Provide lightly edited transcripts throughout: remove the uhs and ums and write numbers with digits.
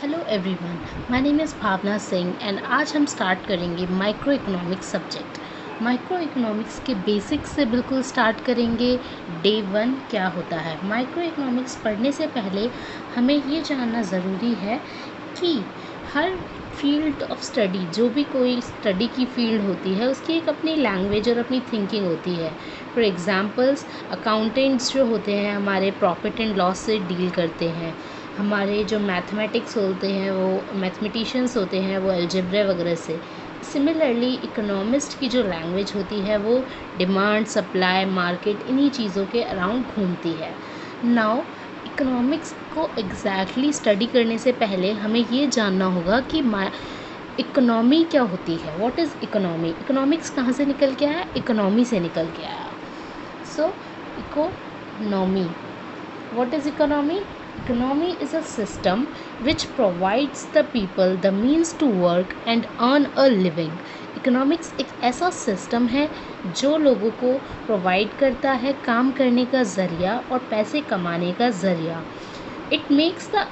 Hello everyone, my name is Bhavna Singh and आज हम start करेंगे microeconomics subject. Microeconomics के बेसिक्स से बिल्कुल स्टार्ट करेंगे। डे 1 क्या होता है। माइक्रो इकोनॉमिक्स पढ़ने से पहले हमें ये जानना ज़रूरी है कि हर फील्ड ऑफ स्टडी, जो भी कोई स्टडी की फील्ड होती है, उसकी एक अपनी लैंग्वेज और अपनी थिंकिंग होती है। फॉर एग्ज़ाम्पल्स, अकाउंटेंट्स जो होते हैं हमारे प्रॉफिट एंड लॉस से डील करते हैं। हमारे जो मैथमेटिक्स होते हैं, वो मैथमेटिशियंस होते हैं, वो अलजेब्रा वगैरह से। सिमिलरली इकोनॉमिस्ट की जो लैंग्वेज होती है वो डिमांड, सप्लाई, मार्केट, इन्हीं चीज़ों के अराउंड घूमती है। नाउ इकोनॉमिक्स को एग्जैक्टली स्टडी करने से पहले हमें ये जानना होगा कि इकोनॉमी क्या होती है। What is economy? इकोनॉमिक्स कहाँ से निकल के आया? इकोनॉमी से निकल के आया। सो economy, what is economy? Economy is a system which provides the people the means to work and earn a living. Economics एक ऐसा सिस्टम है जो लोगों को प्रोवाइड करता है काम करने का ज़रिया और पैसे कमाने का ज़रिया। इट मेक्स द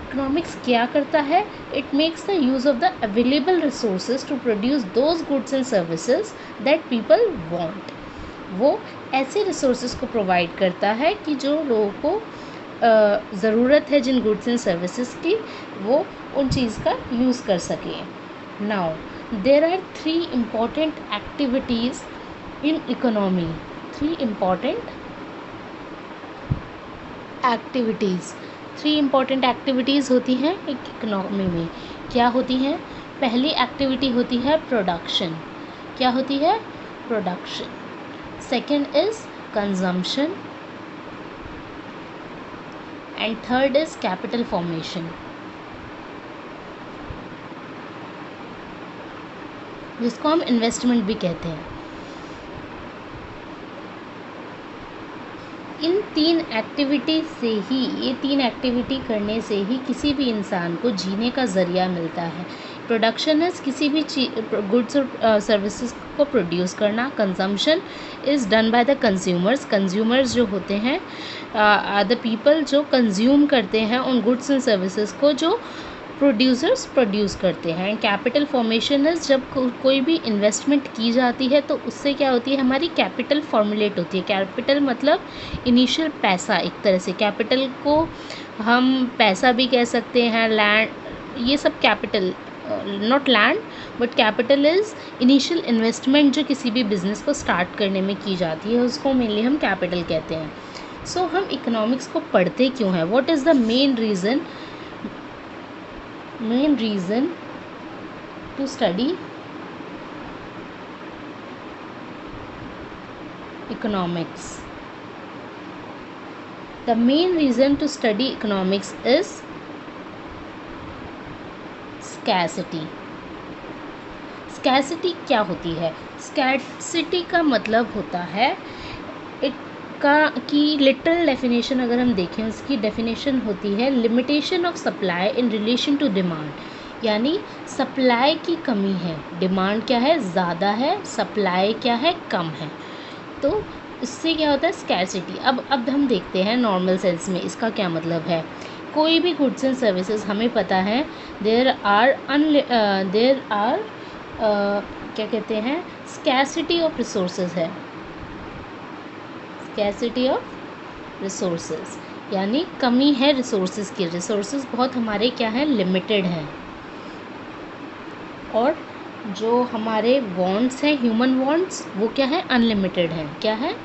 इकोनॉमिक्स क्या करता है? It makes the use of the available resources to produce those goods and services that people want. वो ऐसे रिसोर्सेज को प्रोवाइड करता है कि जो लोगों को ज़रूरत है जिन गुड्स एंड सर्विसेज की, वो उन चीज़ का यूज़ कर सकें। Now there are 3 important activities in economy. 3 important activities होती हैं एक इकोनॉमी में। क्या होती हैं? पहली एक्टिविटी होती है प्रोडक्शन। क्या होती है? Production. Second is consumption and third is capital formation, जिसको हम इन्वेस्टमेंट भी कहते हैं। इन 3 एक्टिविटी से ही, ये 3 एक्टिविटी करने से ही किसी भी इंसान को जीने का ज़रिया मिलता है। प्रोडक्शन इज़ किसी भी गुड्स और सर्विसेज को प्रोड्यूस करना। Consumption is done by the consumers जो होते हैं, द पीपल जो कंज्यूम करते हैं उन गुड्स एंड सर्विसेज को जो प्रोड्यूसर्स प्रोड्यूस करते हैं। कैपिटल फॉर्मेशन इज़ जब कोई भी इन्वेस्टमेंट की जाती है तो उससे क्या होती है, हमारी कैपिटल फॉर्मुलेट होती है। कैपिटल मतलब इनिशियल पैसा। एक तरह से कैपिटल को हम पैसा भी कह सकते हैं, लैंड, ये सब capital, not land but capital is initial investment जो किसी भी बिजनेस को स्टार्ट करने में की जाती है, उसको मेनली हम कैपिटल कहते हैं। सो हम इकोनॉमिक्स को पढ़ते क्यों हैं? What is the main reason to study economics? The main reason to study economics is scarcity. Scarcity क्या होती है? Scarcity का मतलब होता है की लिटरल डेफिनेशन अगर हम देखें, उसकी डेफिनेशन होती है limitation of supply in relation to demand. यानी सप्लाई की कमी है, डिमांड क्या है? ज़्यादा है, सप्लाई क्या है? कम है। तो इससे क्या होता है? स्कैरसिटी। अब हम देखते हैं नॉर्मल सेंस में इसका क्या मतलब है। कोई भी गुड्स एंड सर्विसेज, हमें पता है देर आर क्या कहते हैं, स्कैरसिटी ऑफ रिसोर्सेज है। स्कैरसिटी ऑफ रिसोर्सेज यानी कमी है रिसोर्सेज की। रिसोर्सेज बहुत हमारे क्या है? लिमिटेड हैं। और जो हमारे वांट्स हैं, ह्यूमन वांट्स, वो क्या है? अनलिमिटेड हैं। क्या है?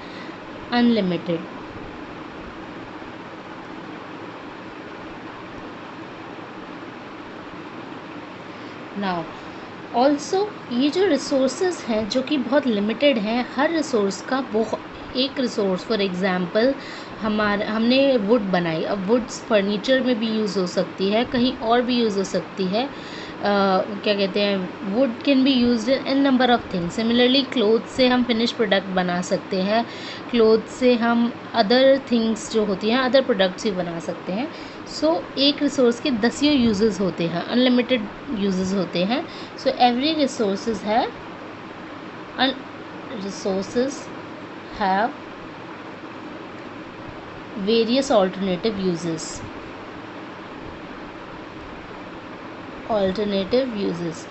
अनलिमिटेड। नाउ ऑल्सो ये जो रिसोर्सेज हैं जो कि बहुत लिमिटेड हैं, हर रिसोर्स का एक रिसोर्स, फॉर एग्ज़ाम्पल हमने वुड बनाई। अब वुड्स फर्नीचर में भी यूज़ हो सकती है, कहीं और भी यूज़ हो सकती है। क्या कहते हैं, would can be used in number of things. Similarly cloth से हम फिनिश प्रोडक्ट बना सकते हैं। क्लोथ से हम अदर थिंग्स जो होती हैं, अदर प्रोडक्ट्स भी बना सकते हैं। सो एक रिसोर्स के 10 यूजेस होते हैं, अनलिमिटेड यूजेस होते हैं। So every resources have various alternative uses. Alternative uses.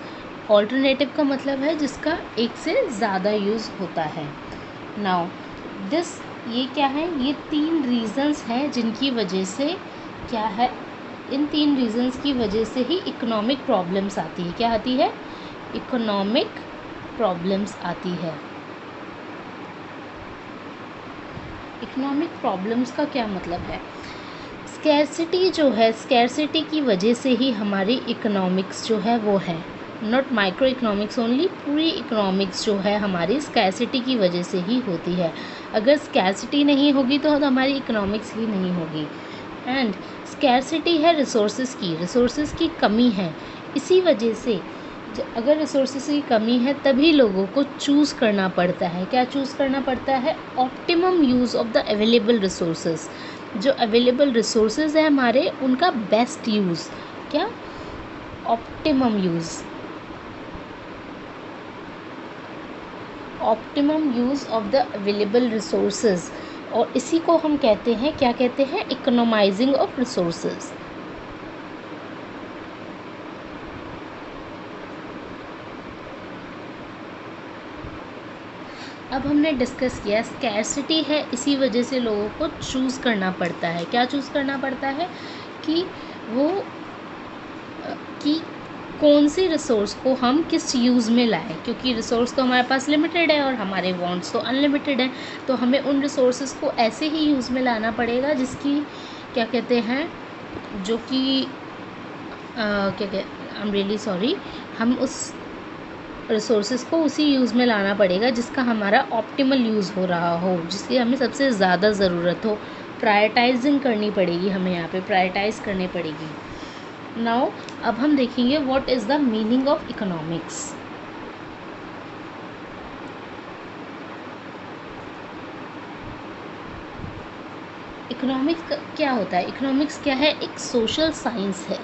Alternative का मतलब है जिसका एक से ज़्यादा यूज़ होता है। नाउ दिस, ये क्या है, ये 3 रीज़न्स हैं जिनकी वजह से क्या है, इन 3 रीज़न्स की वजह से ही इकोनॉमिक प्रॉब्लम्स आती है। क्या आती है? इकोनॉमिक प्रॉब्लम्स आती है। इकोनॉमिक प्रॉब्लम्स का क्या मतलब है? स्कैरसिटी जो है, स्कैरसिटी की वजह से ही हमारी इकोनॉमिक्स जो है वो है, नॉट माइक्रो इकोनॉमिक्स ओनली, पूरी इकोनॉमिक्स जो है हमारी स्कैरसिटी की वजह से ही होती है। अगर स्कैरसिटी नहीं होगी तो हमारी इकोनॉमिक्स ही नहीं होगी। एंड स्कैरसिटी है रिसोर्सेज की कमी है। इसी वजह से अगर रिसोर्सेज की कमी है तभी लोगों को चूज़ करना पड़ता है। क्या चूज़ करना पड़ता है? Optimum use of the available resources. जो अवेलेबल रिसोर्सेज है हमारे, उनका बेस्ट यूज़। क्या? Optimum use. Optimum use of the available resources, और इसी को हम कहते हैं, क्या कहते हैं? इकोनोमाइजिंग ऑफ रिसोर्सेज। अब हमने डिस्कस किया स्कैरसिटी है, इसी वजह से लोगों को चूज़ करना पड़ता है। क्या चूज़ करना पड़ता है? कि वो कि कौन सी रिसोर्स को हम किस यूज़ में लाएं, क्योंकि रिसोर्स तो हमारे पास लिमिटेड है और हमारे वांट्स तो अनलिमिटेड हैं। तो हमें उन रिसोर्सेज को ऐसे ही यूज़ में लाना पड़ेगा जिसकी क्या कहते हैं, जो कि क्या कहते, आई एम रियली सॉरी, हम उस रिसोर्सेज को उसी यूज़ में लाना पड़ेगा जिसका हमारा ऑप्टिमल यूज़ हो रहा हो, जिसकी हमें सबसे ज़्यादा ज़रूरत हो। प्रायोरिटाइजिंग करनी पड़ेगी, हमें यहाँ पे प्रायोरिटाइज करनी पड़ेगी। नाउ अब हम देखेंगे what is the meaning of economics. Economics क्या होता है? इकोनॉमिक्स क्या है? एक सोशल साइंस है।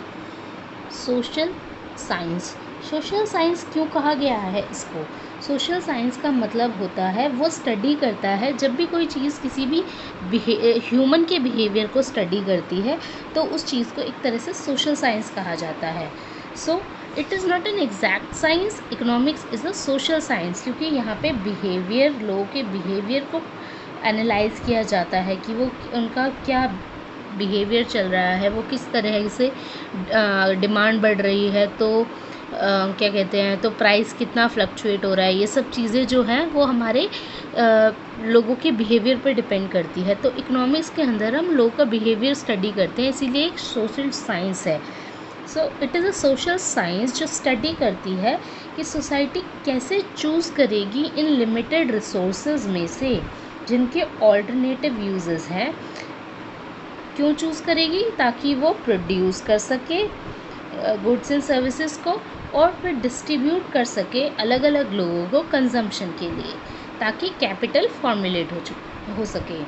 Social science. सोशल साइंस क्यों कहा गया है इसको? सोशल साइंस का मतलब होता है, वो स्टडी करता है, जब भी कोई चीज़ किसी भी ह्यूमन के बिहेवियर को स्टडी करती है तो उस चीज़ को एक तरह से सोशल साइंस कहा जाता है। So it is not an exact science, economics is a social science, क्योंकि यहाँ पे बिहेवियर, लोगों के बिहेवियर को एनालाइज किया जाता है कि वो उनका क्या बिहेवियर चल रहा है, वो किस तरह से डिमांड बढ़ रही है, तो क्या कहते हैं, तो प्राइस कितना फ्लक्चुएट हो रहा है। ये सब चीज़ें जो हैं वो हमारे लोगों के बिहेवियर पर डिपेंड करती है। तो इकोनॉमिक्स के अंदर हम लोगों का बिहेवियर स्टडी करते हैं, इसीलिए एक सोशल साइंस है। So it is a social science जो स्टडी करती है कि सोसाइटी कैसे चूज़ करेगी इन लिमिटेड रिसोर्सेज में से जिनके ऑल्टरनेटिव यूजेस हैं। क्यों चूज़ करेगी? ताकि वो प्रोड्यूस कर सके गुड्स एंड सर्विसेज को और फिर डिस्ट्रीब्यूट कर सके अलग अलग लोगों को कंजम्पशन के लिए, ताकि कैपिटल फॉर्मुलेट हो सके।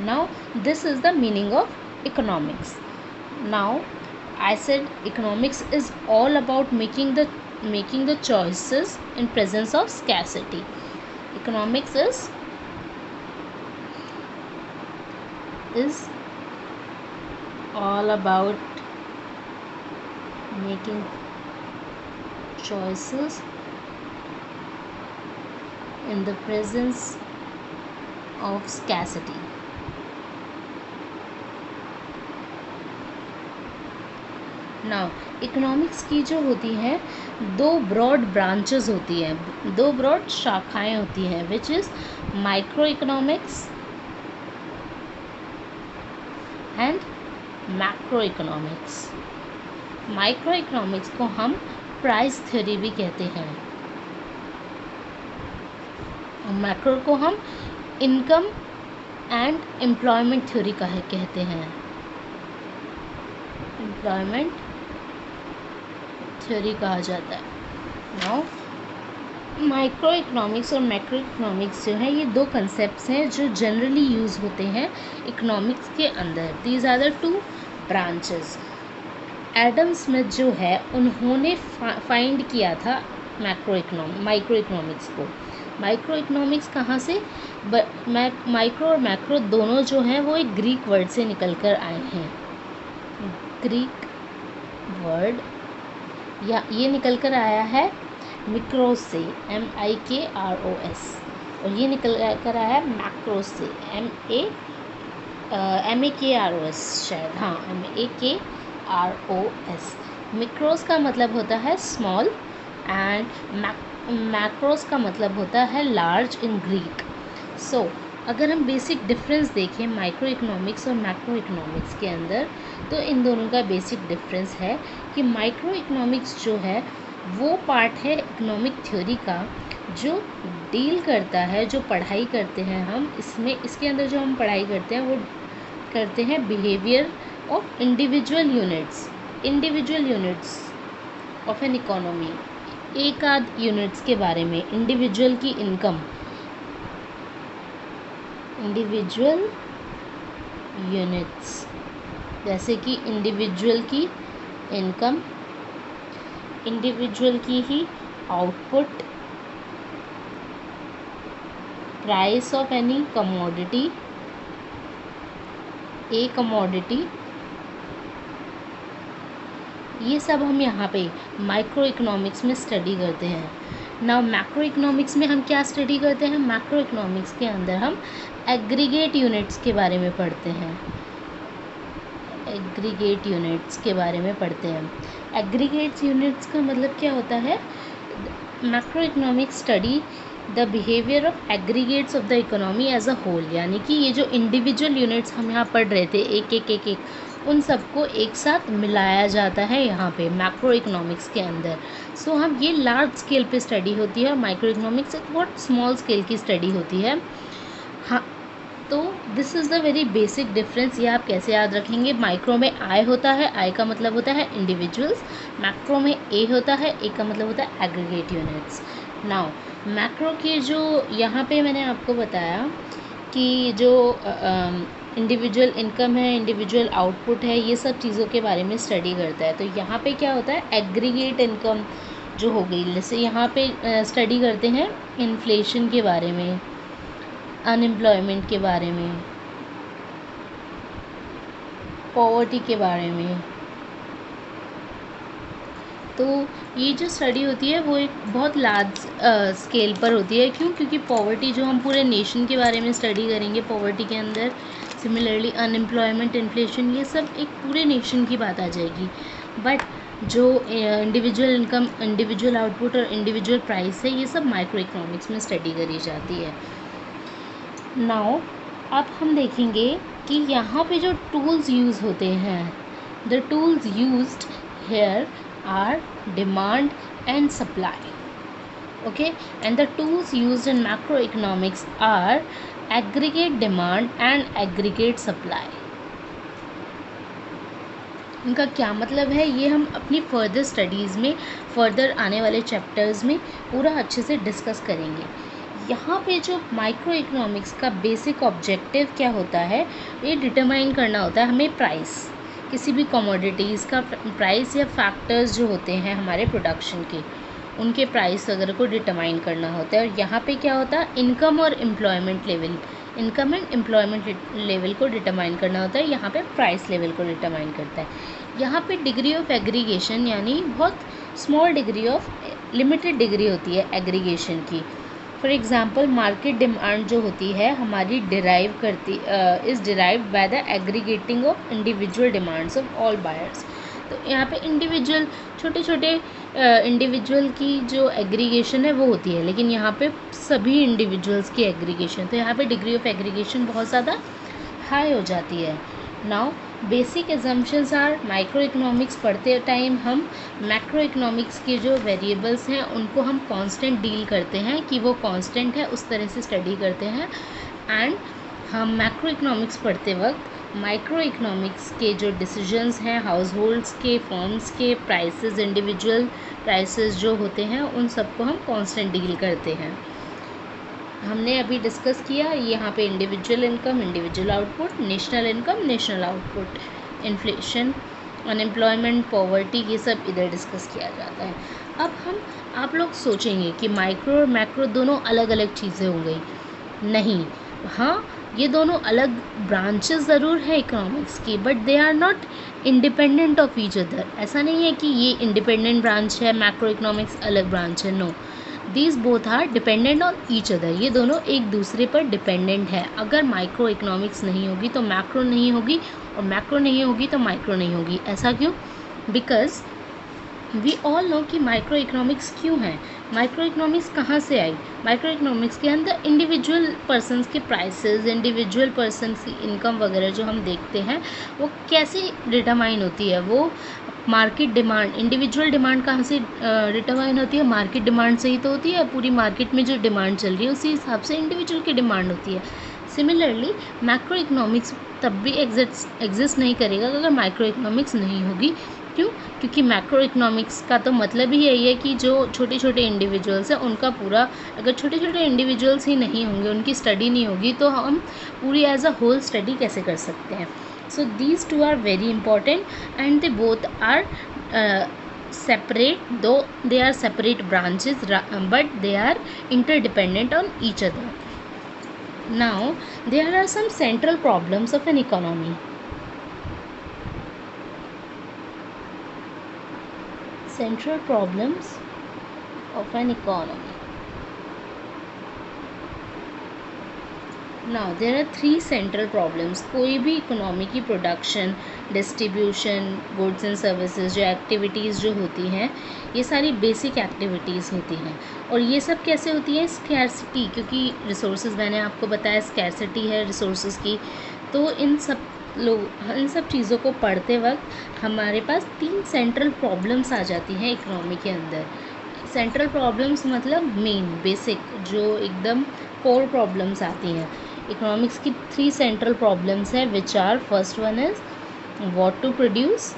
Now this is the meaning of economics. Now I said economics is all about making the choices in presence of scarcity. Economics is all about making choices in the presence of scarcity. Now economics की जो होती हैं दो broad branches होती हैं, दो broad शाखाएं होती हैं, which is micro economics and macro economics. Micro economics को हम प्राइस थ्योरी भी कहते हैं और मैक्रो को हम इनकम एंड एम्प्लॉयमेंट थ्योरी कहते हैं। एम्प्लॉयमेंट थ्योरी कहा जाता है। नाउ माइक्रो इकोनॉमिक्स और मैक्रो इकोनॉमिक्स जो है, ये दो कंसेप्ट्स हैं जो जनरली यूज़ होते हैं इकोनॉमिक्स के अंदर। These are the two branches. Adam Smith जो है उन्होंने फाइंड किया था माइक्रो इकोनॉमिक्स को। माइक्रो इकोनॉमिक्स कहाँ से? माइक्रो और मैक्रो दोनों जो हैं वो एक ग्रीक वर्ड से निकल कर आए हैं। ग्रीक वर्ड या ये निकल कर आया है मिक्रोस से, MIKROS, और ये निकल कर आया है मैक्रोस से, MAKROS शायद, हाँ MAKROS। मिक्रोस का मतलब होता है स्मॉल एंड मैक्रोस का मतलब होता है लार्ज इन ग्रीक। सो अगर हम बेसिक डिफरेंस देखें माइक्रो इकोनॉमिक्स और मैक्रो इकोनॉमिक्स के अंदर, तो इन दोनों का बेसिक डिफरेंस है कि माइक्रो इकोनॉमिक्स जो है वो पार्ट है इकोनॉमिक थ्योरी का जो डील करता है, जो पढ़ाई करते हैं हम इसमें, इसके अंदर जो हम पढ़ाई करते हैं वो करते हैं behaviour of individual units of an economy, एक आध यूनिट्स के बारे में, इंडिविजुअल की इनकम, इंडिविजुअल यूनिट्स, जैसे कि इंडिविजुअल की इनकम, इंडिविजुअल की ही output, price of any commodity, a commodity, ये सब हम यहाँ पे माइक्रो इकोनॉमिक्स में स्टडी करते हैं। नाउ मैक्रो इकोनॉमिक्स में हम क्या स्टडी करते हैं? मैक्रो इकोनॉमिक्स के अंदर हम एग्रीगेट यूनिट्स के बारे में पढ़ते हैं, एग्रीगेट यूनिट्स के बारे में पढ़ते हैं। एग्रीगेट यूनिट्स का मतलब क्या होता है? Macro economics study the behaviour of aggregates of the economy as a whole, यानी कि ये जो इंडिविजुअल यूनिट्स हम यहाँ पढ़ रहे थे एक एक, उन सबको एक साथ मिलाया जाता है यहाँ पे मैक्रो इकोनॉमिक्स के अंदर। सो हम ये लार्ज स्केल पे स्टडी होती है और माइक्रो इकोनॉमिक्स एक बहुत स्मॉल स्केल की स्टडी होती है। हाँ, तो this is the very basic difference. ये आप कैसे याद रखेंगे? माइक्रो में आई होता है, आई का मतलब होता है इंडिविजुअल्स, मैक्रो में ए होता है, ए का मतलब होता है एग्रीगेट यूनिट्स। नाउ मैक्रो के जो यहाँ पे मैंने आपको बताया कि जो इंडिविजुअल इनकम है, इंडिविजुअल आउटपुट है, ये सब चीज़ों के बारे में स्टडी करता है। तो यहाँ पे क्या होता है? एग्रीगेट इनकम जो हो गई, जैसे यहाँ पे स्टडी करते हैं इन्फ्लेशन के बारे में, अनएम्प्लॉयमेंट के बारे में, पॉवर्टी के बारे में। तो ये जो स्टडी होती है वो एक बहुत लार्ज स्केल पर होती है। क्यों? क्योंकि पॉवर्टी जो हम पूरे नेशन के बारे में स्टडी करेंगे पॉवर्टी के अंदर, सिमिलरली अनएम्प्लॉयमेंट, इन्फ्लेशन, ये सब एक पूरे नेशन की बात आ जाएगी। बट जो इंडिविजुअल इनकम, इंडिविजुअल आउटपुट और इंडिविजुअल प्राइस है, ये सब माइक्रो इकोनॉमिक्स में स्टडी करी जाती है। नाउ अब हम देखेंगे कि यहाँ पे जो टूल्स यूज़ होते हैं, the tools used here are demand and supply, okay, and the tools used in macroeconomics are aggregate demand and aggregate supply। इनका क्या मतलब है ये हम अपनी फर्दर स्टडीज़ में, फर्दर आने वाले चैप्टर्स में पूरा अच्छे से डिस्कस करेंगे। यहाँ पे जो माइक्रो इकोनॉमिक्स का बेसिक ऑब्जेक्टिव क्या होता है, ये डिटरमाइन करना होता है हमें प्राइस, किसी भी कमोडिटीज़ का प्राइस या फैक्टर्स जो होते हैं हमारे प्रोडक्शन के, उनके प्राइस वगैरह को डिटरमाइन करना होता है। और यहाँ पे क्या होता है? इनकम और employment level, income and employment level को डिटरमाइन करना होता है। यहाँ पे प्राइस लेवल को डिटरमाइन करता है। यहाँ पे डिग्री ऑफ एग्रीगेशन, यानी बहुत small degree of, limited degree होती है एग्रीगेशन की। फॉर एग्ज़ाम्पल मार्केट डिमांड जो होती है हमारी डिराइव करती is derived by the aggregating of individual demands of all buyers. तो यहाँ पे इंडिविजुअल, छोटे छोटे इंडिविजुअल की जो एग्रीगेशन है वो होती है, लेकिन यहाँ पे सभी इंडिविजुअल्स की एग्रीगेशन, तो यहाँ पे डिग्री ऑफ एग्रीगेशन बहुत ज़्यादा हाई हो जाती है। Now basic assumptions are, micro economics पढ़ते टाइम हम मैक्रो इकोनॉमिक्स के जो वेरिएबल्स हैं उनको हम कांस्टेंट डील करते हैं कि वो कांस्टेंट है, उस तरह से स्टडी करते हैं। एंड हम मैक्रो इकोनॉमिक्स पढ़ते वक्त माइक्रो इकोनॉमिक्स के जो डिसीजंस हैं हाउस होल्ड्स के, फर्म्स के, प्राइसेस, इंडिविजुअल प्राइसेस जो होते हैं उन सबको हम कांस्टेंट डील करते हैं। हमने अभी डिस्कस किया यहाँ पे individual income, individual output, national income, national output, inflation, unemployment, poverty, ये सब इधर डिस्कस किया जाता है। अब आप लोग सोचेंगे कि माइक्रो और मैक्रो दोनों अलग अलग चीज़ें हो गई। नहीं, हाँ, ये दोनों अलग ब्रांचेस ज़रूर है इकोनॉमिक्स की, but they are not independent of each other. ऐसा नहीं है कि ये इंडिपेंडेंट ब्रांच है, मैक्रो इकोनॉमिक्स अलग ब्रांच है, no, these both are dependent on each other. ये दोनों एक दूसरे पर डिपेंडेंट है। अगर माइक्रो इकोनॉमिक्स नहीं होगी तो मैक्रो नहीं होगी, और मैक्रो नहीं होगी तो माइक्रो नहीं होगी। ऐसा क्यों? बिकॉज वी ऑल नो कि माइक्रो इकोनॉमिक्स क्यों है। माइक्रो इकोनॉमिक्स कहाँ से आई? माइक्रो इकोनॉमिक्स के अंदर इंडिविजुअल पर्सनस के प्राइसेस, इंडिविजुअल पर्सनस की इनकम वगैरह जो हम देखते हैं वो कैसे डिटरमाइन होती है। वो मार्केट डिमांड, इंडिविजुअल डिमांड कहाँ से डिटरमाइन होती है? मार्केट डिमांड से ही तो होती है। पूरी मार्केट में जो डिमांड चल रही है उसी हिसाब से इंडिविजुअल की डिमांड होती है। सिमिलरली मैक्रो इकोनॉमिक्स तब भी एग्जिस्ट नहीं करेगा अगर माइक्रो इकोनॉमिक्स नहीं होगी। क्यों? क्योंकि मैक्रो इकोनॉमिक्स का तो मतलब ही यही है कि जो छोटे छोटे इंडिविजुअल्स हैं उनका पूरा, अगर छोटे छोटे इंडिविजुअल्स ही नहीं होंगे, उनकी स्टडी नहीं होगी, तो हम पूरी एज अ होल स्टडी कैसे कर सकते हैं। So these two are very important and they both are separate, though they are separate branches, but they are interdependent on each other. Now there are some central problems of an economy. Central problems of an economy. Now there are three central problems. कोई भी economy की production, distribution, goods and services जो activities जो होती हैं, ये सारी basic activities होती हैं। और ये सब कैसे होती है? स्कैर्सिटी, क्योंकि रिसोर्सेज, मैंने आपको बताया स्कैर्सिटी है रिसोर्सेज की। तो इन सब चीज़ों को पढ़ते वक्त हमारे पास तीन सेंट्रल प्रॉब्लम्स आ जाती हैं इकोनॉमी के अंदर। सेंट्रल प्रॉब्लम्स मतलब मेन, बेसिक, जो एकदम कोर प्रॉब्लम्स आती हैं। इकोनॉमिक्स की थ्री सेंट्रल प्रॉब्लम्स हैं which are, first one is what to produce,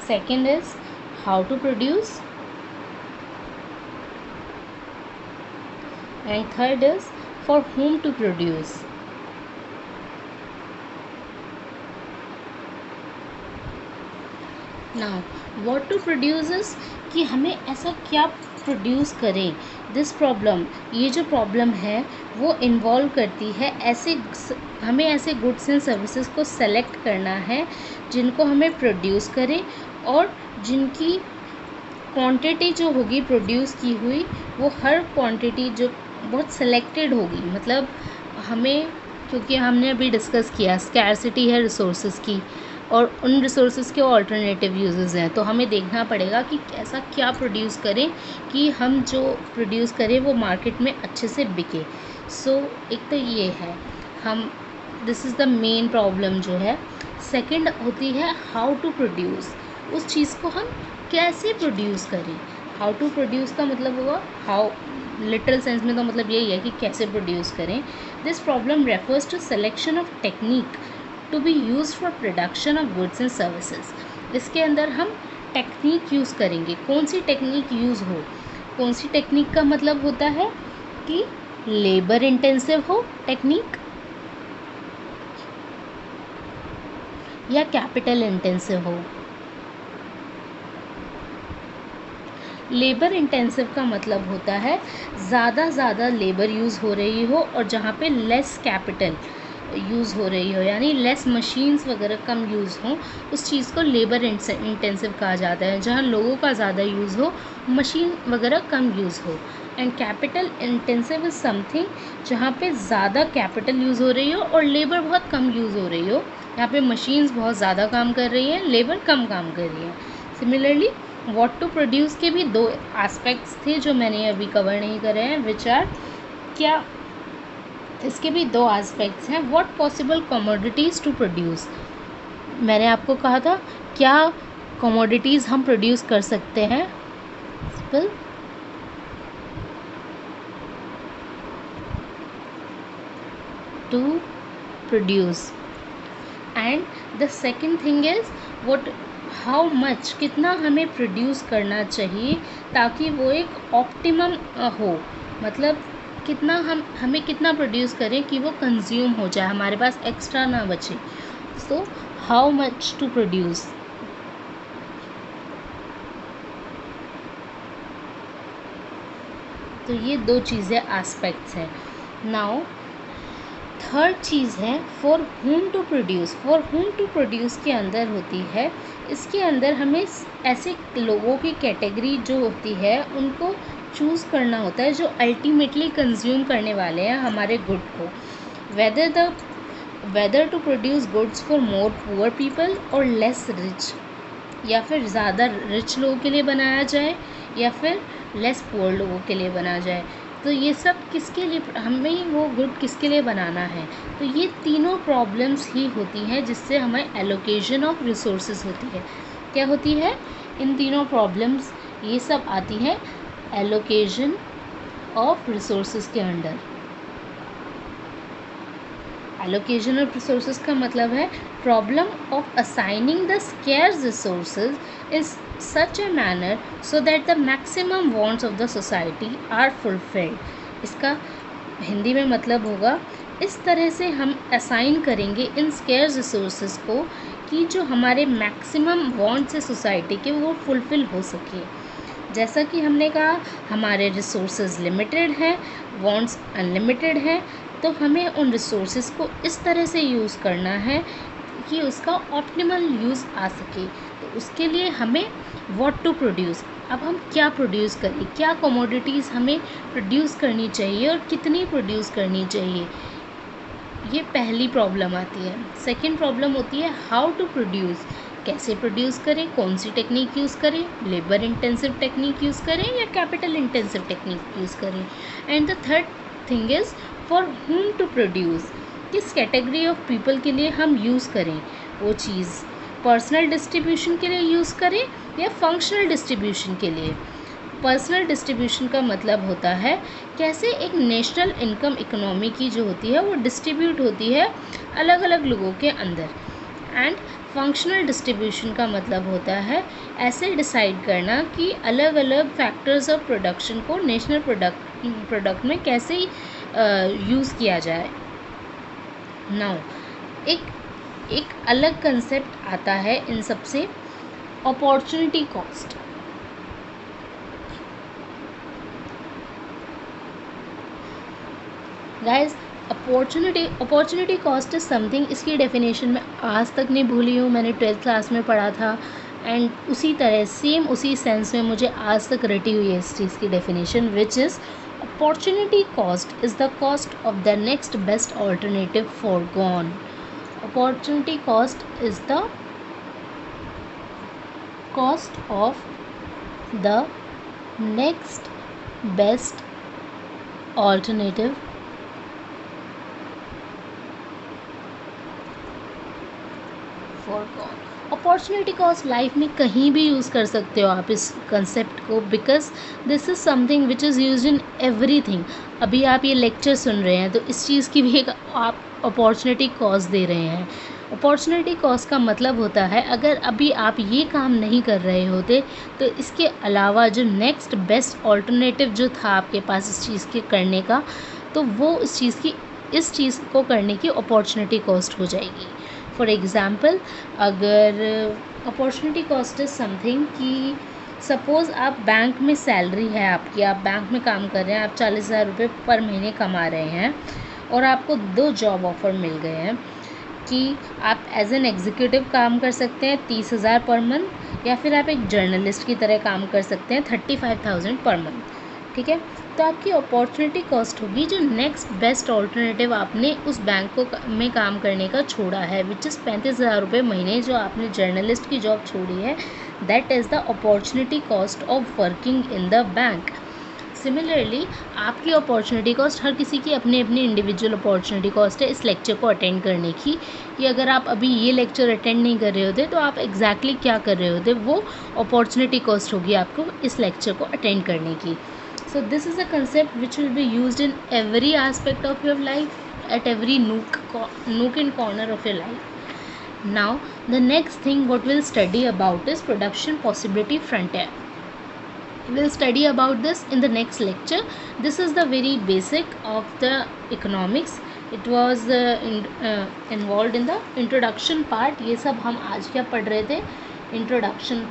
second is how to produce, and third is for whom to produce. Now what to produce is कि हमें ऐसा क्या produce करें। This problem, ये जो problem है वो इन्वॉल्व करती है हमें ऐसे गुड्स एंड सर्विसेज को सेलेक्ट करना है जिनको हमें प्रोड्यूस करें, और जिनकी क्वांटिटी जो होगी प्रोड्यूस की हुई, वो हर क्वांटिटी जो बहुत सेलेक्टेड होगी। मतलब हमें, क्योंकि हमने अभी डिस्कस किया स्कैर्सिटी है रिसोर्सेज की, और उन रिसोर्सेज के ऑल्टरनेटिव यूजेस हैं, तो हमें देखना पड़ेगा कि ऐसा क्या प्रोड्यूस करें कि हम जो प्रोड्यूस करें वो मार्केट में अच्छे से बिके। सो एक तो ये है, हम, this is the main problem जो है। सेकंड होती है हाउ टू प्रोड्यूस, उस चीज़ को हम कैसे प्रोड्यूस करें। हाउ टू प्रोड्यूस का मतलब होगा, हाउ लिटरल सेंस में तो मतलब यही है कि कैसे प्रोड्यूस करें। This problem refers to selection of technique to be use for production of goods and services. इसके अंदर हम टेक्निक यूज़ करेंगे। कौन सी टेक्निक यूज़ हो? कौन सी टेक्निक का मतलब होता है कि लेबर इंटेंसिव हो टेक्निक, या कैपिटल इंटेंसिव हो। लेबर इंटेंसिव का मतलब होता है ज़्यादा लेबर यूज़ हो रही हो और जहाँ पे लेस कैपिटल यूज़ हो रही हो, यानी लेस मशीन्स वगैरह कम यूज़ हो, उस चीज़ को लेबर इंटेंसिव कहा जाता है। जहाँ लोगों का ज़्यादा यूज़ हो, मशीन वगैरह कम यूज़ हो। And capital intensive is something जहाँ पे ज़्यादा कैपिटल यूज़ हो रही हो और लेबर बहुत कम यूज़ हो रही हो। यहाँ पे मशीन्स बहुत ज़्यादा काम कर रही हैं, लेबर कम काम कर रही है। सिमिलरली व्हाट टू प्रोड्यूस के भी दो एस्पेक्ट्स थे जो मैंने अभी कवर नहीं करे हैं, विच आर, क्या इसके भी दो एस्पेक्ट्स हैं। What possible commodities to produce, मैंने आपको कहा था क्या कमोडिटीज़ हम प्रोड्यूस कर सकते हैं to produce. And the second thing is what, how much, कितना हमें प्रोड्यूस करना चाहिए ताकि वो एक ऑप्टिमम हो। मतलब कितना हमें कितना प्रोड्यूस करें कि वो कंज्यूम हो जाए, हमारे पास एक्स्ट्रा ना बचे। So how much to produce. तो ये दो चीज़ें एस्पेक्ट्स हैं। नाउ थर्ड चीज़ है for whom to produce. For whom to produce के अंदर होती है, इसके अंदर हमें ऐसे लोगों की कैटेगरी जो होती है उनको चूज़ करना होता है जो अल्टीमेटली कंज्यूम करने वाले हैं हमारे गुड को। Whether to produce goods for more poor people और लेस रिच, या फिर ज़्यादा रिच लोगों के लिए बनाया जाए या फिर लेस पुअर लोगों के लिए बनाया जाए। तो ये सब किसके लिए, हमें वो गुड किसके लिए बनाना है। तो ये तीनों प्रॉब्लम्स ही होती हैं जिससे हमें एलोकेशन ऑफ रिसोर्सेज होती है। क्या होती है? इन तीनों प्रॉब्लम्स ये सब आती है एलोकेशन ऑफ रिसोर्सेज के अंडर। एलोकेशन ऑफ रिसोर्सेज का मतलब है problem of assigning the scarce resources is such a manner so that the maximum wants of the society are fulfilled. इसका हिंदी में मतलब होगा, इस तरह से हम असाइन करेंगे इन स्केर्स रिसोर्सेज को कि जो हमारे मैक्सिमम वांट्स है सोसाइटी के वो फुलफिल हो सके। जैसा कि हमने कहा हमारे रिसोर्सेज लिमिटेड हैं, वांट्स अनलिमिटेड हैं, तो हमें उन रिसोर्सेज को इस तरह से यूज़ करना है कि उसका ऑप्टिमल यूज़ आ सके। तो उसके लिए हमें व्हाट टू प्रोड्यूस, अब हम क्या प्रोड्यूस करें, क्या कमोडिटीज़ हमें प्रोड्यूस करनी चाहिए और कितनी प्रोड्यूस करनी चाहिए, ये पहली प्रॉब्लम आती है। सेकंड प्रॉब्लम होती है हाउ टू प्रोड्यूस, कैसे प्रोड्यूस करें, कौन सी टेक्निक यूज़ करें, लेबर इंटेंसिव टेक्निक यूज़ करें या कैपिटल इंटेंसिव टेक्निक यूज़ करें। And the third thing is for whom to produce, किस कैटेगरी ऑफ पीपल के लिए हम यूज़ करें वो चीज़, पर्सनल डिस्ट्रीब्यूशन के लिए यूज़ करें या फंक्शनल डिस्ट्रीब्यूशन के लिए। पर्सनल डिस्ट्रीब्यूशन का मतलब होता है कैसे एक नेशनल इनकम इकोनॉमी की जो होती है वो डिस्ट्रीब्यूट होती है अलग अलग लोगों के अंदर। एंड फंक्शनल डिस्ट्रीब्यूशन का मतलब होता है ऐसे डिसाइड करना कि अलग अलग फैक्टर्स ऑफ प्रोडक्शन को नेशनल प्रोडक्ट में कैसे यूज़ किया जाए। नाउ एक अलग कंसेप्ट आता है इन सबसे, opportunity cost. Guys opportunity cost is something, इसकी डेफिनेशन मैं आज तक नहीं भूली हूँ, मैंने 12th क्लास में पढ़ा था एंड उसी तरह सेम उसी सेंस में मुझे आज तक रटी हुई है इस चीज़ की definition, which is opportunity cost is the cost of the next best alternative foregone. Opportunity cost is the cost of the next best alternative foregone. Opportunity cost life में कहीं भी यूज़ कर सकते हो आप इस कंसेप्ट को, because this is something which is use in everything. अभी आप ये लेक्चर सुन रहे हैं तो इस चीज़ की भी एक आप अपॉर्चुनिटी कॉस्ट दे रहे हैं। अपॉर्चुनिटी कॉस्ट का मतलब होता है अगर अभी आप ये काम नहीं कर रहे होते तो इसके अलावा जो नेक्स्ट बेस्ट ऑल्टरनेटिव जो था आपके पास इस चीज़ के करने का, तो वो इस चीज़ को करने की अपॉर्चुनिटी कॉस्ट हो जाएगी। फॉर एग्ज़ाम्पल, अगर अपॉर्चुनिटी कॉस्ट इज़ समथिंग कि सपोज़ आप बैंक में सैलरी है आपकी, आप बैंक में काम कर रहे हैं, आप 40,000 रुपये पर महीने कमा रहे हैं और आपको 2 जॉब ऑफ़र मिल गए हैं कि आप एज एन एग्जीक्यूटिव काम कर सकते हैं 30,000 पर मंथ, या फिर आप एक जर्नलिस्ट की तरह काम कर सकते हैं 35,000 पर मंथ। ठीक है, तो आपकी अपॉर्चुनिटी कॉस्ट होगी जो नेक्स्ट बेस्ट ऑल्टरनेटिव आपने उस बैंक को में काम करने का छोड़ा है, विच इज़ 35,000 रुपये महीने जो आपने जर्नलिस्ट की जॉब छोड़ी है, that is the opportunity cost of working in the bank. Similarly आपकी अपॉर्चुनिटी कॉस्ट, हर किसी की अपनी अपनी इंडिविजुअल अपॉर्चुनिटी कॉस्ट है इस लेक्चर को अटेंड करने की, कि अगर आप अभी ये लेक्चर अटेंड नहीं कर रहे होते तो आप एग्जैक्टली क्या कर रहे होते, वो अपॉर्चुनिटी कॉस्ट होगी आपको इस लेक्चर को अटेंड करने की। So this is a concept which will be used in every aspect of your life, at every nook and corner of your life. Now the next thing what we'll study about is production possibility frontier. We'll study about this in the next lecture. This is the very basic of the economics. It was involved in the introduction part. ये सब हम आज क्या पढ़ रहे थे, introduction.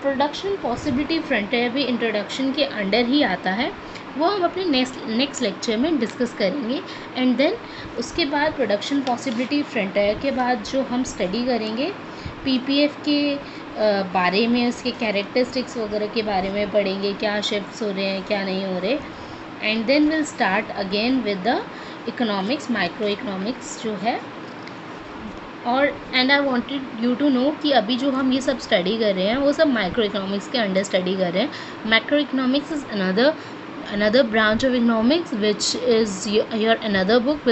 Production possibility frontier भी introduction के अंडर ही आता है। वो हम अपने नेक्स्ट लेक्चर में डिस्कस करेंगे। एंड देन उसके बाद प्रोडक्शन पॉसिबिलिटी फ्रंटियर के बाद जो हम स्टडी करेंगे पीपीएफ के बारे में, उसके कैरेक्टरिस्टिक्स वगैरह के बारे में पढ़ेंगे, क्या शिफ्ट्स हो रहे हैं क्या नहीं हो रहे। And then will start again with the economics, micro economics जो है। और and I wanted you to know कि अभी जो हम ये सब स्टडी कर रहे हैं वो सब माइक्रो इकोनॉमिक्स के अंडर स्टडी कर रहे हैं। Macro economics is another branch of economics, which is your another book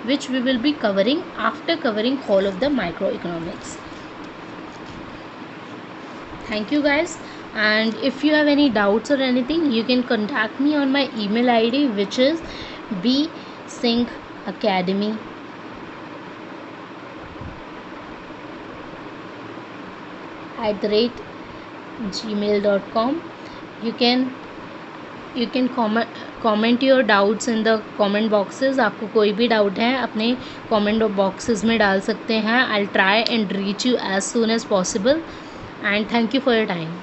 which we will be covering after covering whole of the microeconomics. Thank you guys, and if you have any doubts or anything you can contact me on my email id, which is bsyncacademy@gmail.com. you can comment your doubts in the comment boxes. आपको कोई भी doubt है अपने comment boxes में डाल सकते हैं. I'll try and reach you as soon as possible, and thank you for your time.